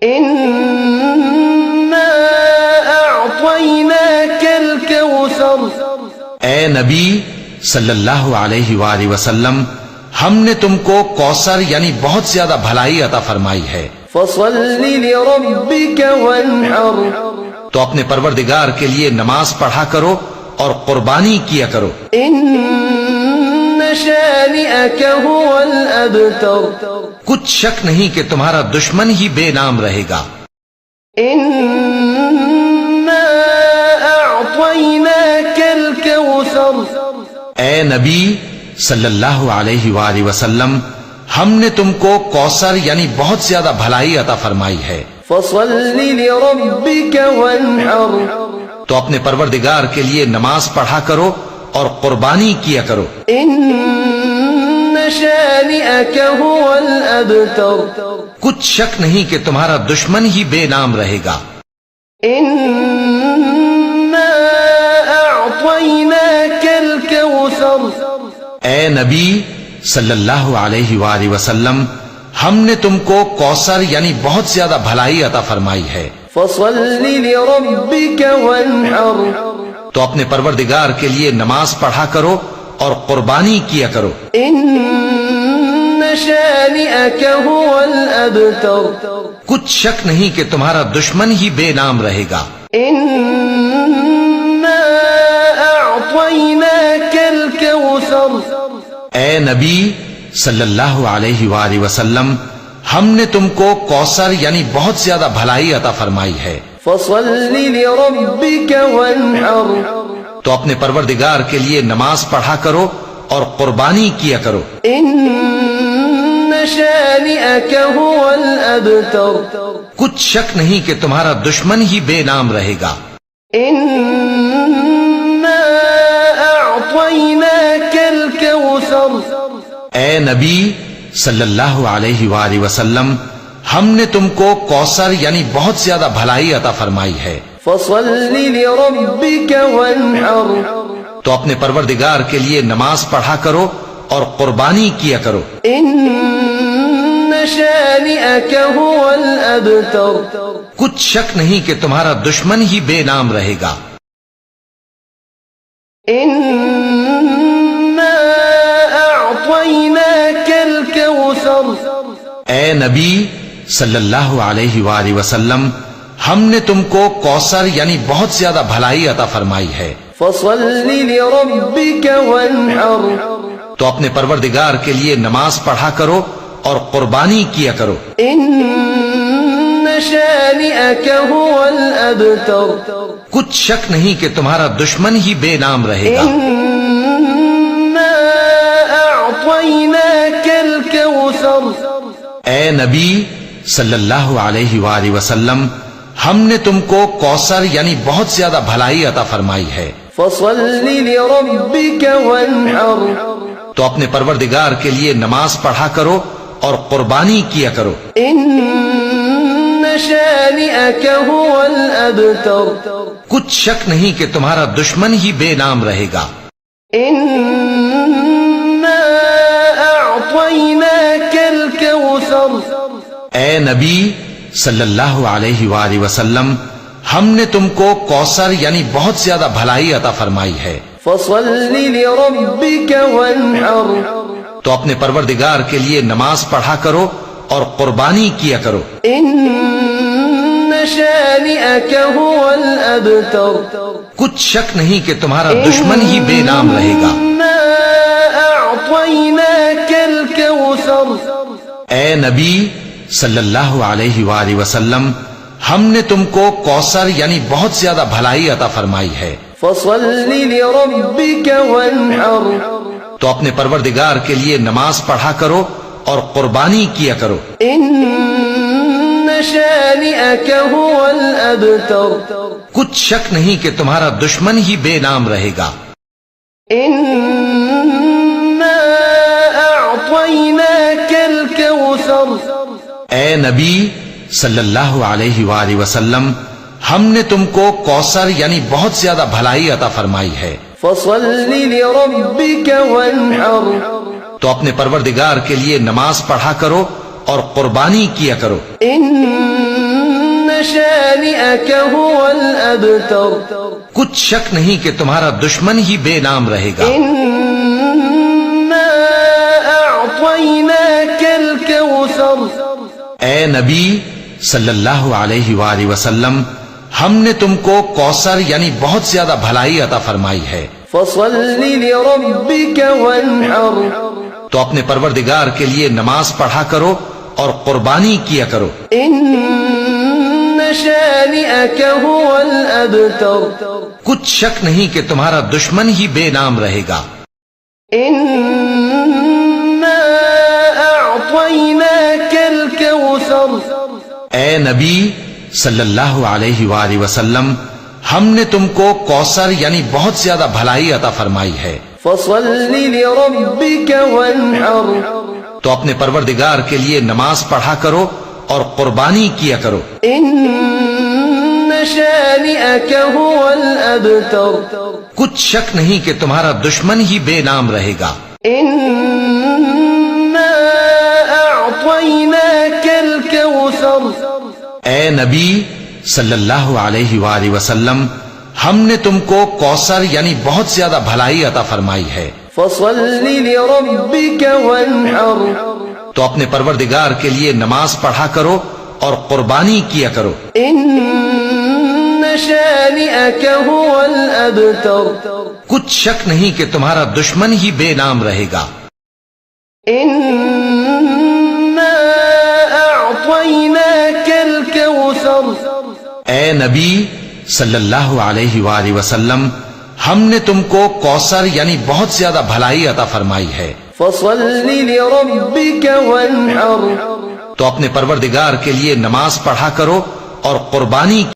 إنا أعطيناك الكوثر. اے نبی صلی اللہ علیہ وآلہ وسلم، ہم نے تم کو کوثر یعنی بہت زیادہ بھلائی عطا فرمائی ہے، فصل لربك وانحر. تو اپنے پروردگار کے لیے نماز پڑھا کرو اور قربانی کیا کرو. إن شانئك هو الأبتر. کچھ شک نہیں کہ تمہارا دشمن ہی بے نام رہے گا. إنا أعطيناك الكوثر. اے نبی صلی اللہ علیہ وآلہ وسلم، ہم نے تم کو کوثر یعنی بہت زیادہ بھلائی عطا فرمائی ہے، فصل لربك وانحر. تو اپنے پروردگار کے لیے نماز پڑھا کرو اور قربانی کیا کرو. إن شانئك هو الأبتر. کچھ شک نہیں کہ تمہارا دشمن ہی بے نام رہے گا. إنا أعطيناك الكوثر. اے نبی صلی اللہ علیہ وآلہ وسلم، ہم نے تم کو کوثر یعنی بہت زیادہ بھلائی عطا فرمائی ہے، فصل لربك وانحر. تو اپنے پروردگار کے لیے نماز پڑھا کرو اور قربانی کیا کرو. إن شانئك هو الأبتر. کچھ شک نہیں کہ تمہارا دشمن ہی بے نام رہے گا. إنا أعطيناك الكوثر. اے نبی صلی اللہ علیہ وآلہ وسلم، ہم نے تم کو کوثر یعنی بہت زیادہ بھلائی عطا فرمائی ہے، فصل لربك وانحر. تو اپنے پروردگار کے لیے نماز پڑھا کرو اور قربانی کیا کرو. إن شانئك هو الأبتر. کچھ شک نہیں کہ تمہارا دشمن ہی بے نام رہے گا. إنا أعطيناك الكوثر. اے نبی صلی اللہ علیہ وآلہ وسلم، ہم نے تم کو کوثر یعنی بہت زیادہ بھلائی عطا فرمائی ہے، فصل لربك وانحر. تو اپنے پروردگار کے لیے نماز پڑھا کرو اور قربانی کیا کرو. إن شانئك هو الأبتر. کچھ شک نہیں کہ تمہارا دشمن ہی بے نام رہے گا. إنا أعطيناك الكوثر. اے نبی صلی اللہ علیہ وآلہ وسلم، ہم نے تم کو کوثر یعنی بہت زیادہ بھلائی عطا فرمائی ہے، فصل لربك وانحر. تو اپنے پروردگار کے لیے نماز پڑھا کرو اور قربانی کیا کرو. إن شانئك هو الأبتر. کچھ شک نہیں کہ تمہارا دشمن ہی بے نام رہے گا. إنا أعطيناك الكوثر. اے نبی صلی اللہ علیہ وآلہ وسلم، ہم نے تم کو کوثر یعنی بہت زیادہ بھلائی عطا فرمائی ہے، فصل لربك وانحر. تو اپنے پروردگار کے لیے نماز پڑھا کرو اور قربانی کیا کرو. إن شانئك هو الأبتر. کچھ شک نہیں کہ تمہارا دشمن ہی بے نام رہے گا. إنا أعطيناك الكوثر. اے نبی صلی اللہ علیہ وآلہ وسلم، ہم نے تم کو کوثر یعنی بہت زیادہ بھلائی عطا فرمائی ہے، فصل لربك وانحر. تو اپنے پروردگار کے لیے نماز پڑھا کرو اور قربانی کیا کرو. إن شانئك هو الأبتر. کچھ شک نہیں کہ تمہارا دشمن ہی بے نام رہے گا. إنا أعطيناك الكوثر. اے نبی صلی اللہ علیہ وآلہ وسلم، ہم نے تم کو کوثر یعنی بہت زیادہ بھلائی عطا فرمائی ہے، فصل لربك وانحر. تو اپنے پروردگار کے لیے نماز پڑھا کرو اور قربانی کیا کرو. إن شانئك هو الأبتر. کچھ شک نہیں کہ تمہارا دشمن ہی بے نام رہے گا. إنا أعطيناك الكوثر. اے نبی صلی اللہ علیہ وآلہ وسلم، ہم نے تم کو کوثر یعنی بہت زیادہ بھلائی عطا فرمائی ہے، فصل لربك وانحر. تو اپنے پروردگار کے لیے نماز پڑھا کرو اور قربانی کیا کرو. إن شانئك هو الأبتر کچھ شک نہیں کہ تمہارا دشمن ہی بے نام رہے گا. إنا أعطيناك الكوثر اے نبی صلی اللہ علیہ وآلہ وسلم ہم نے تم کو کوثر یعنی بہت زیادہ بھلائی عطا فرمائی ہے. فصل لربك وانحر تو اپنے پروردگار کے لیے نماز پڑھا کرو اور قربانی کیا کرو. إن شانئك هو الأبتر کچھ شک نہیں کہ تمہارا دشمن ہی بے نام رہے گا. إنا أعطيناك الكوثر اے نبی صلی اللہ علیہ وآلہ وسلم ہم نے تم کو کوثر یعنی بہت زیادہ بھلائی عطا فرمائی ہے. فصل لربك وانحر تو اپنے پروردگار کے لیے نماز پڑھا کرو اور قربانی کیا کرو. إن شانئك هو الأبتر کچھ شک نہیں کہ تمہارا دشمن ہی بے نام رہے گا. إنا أعطيناك الكوثر اے نبی صلی اللہ علیہ وآلہ وسلم ہم نے تم کو کوثر یعنی بہت زیادہ بھلائی عطا فرمائی ہے. فصل لربك وانحر تو اپنے پروردگار کے لیے نماز پڑھا کرو اور قربانی کیا کرو. إن شانئك هو الأبتر کچھ شک نہیں کہ تمہارا دشمن ہی بے نام رہے گا. إنا أعطيناك الكوثر اے نبی صلی اللہ علیہ وآلہ وسلم ہم نے تم کو کوثر یعنی بہت زیادہ بھلائی عطا فرمائی ہے. فصل لربك وانحر تو اپنے پروردگار کے لیے نماز پڑھا کرو اور قربانی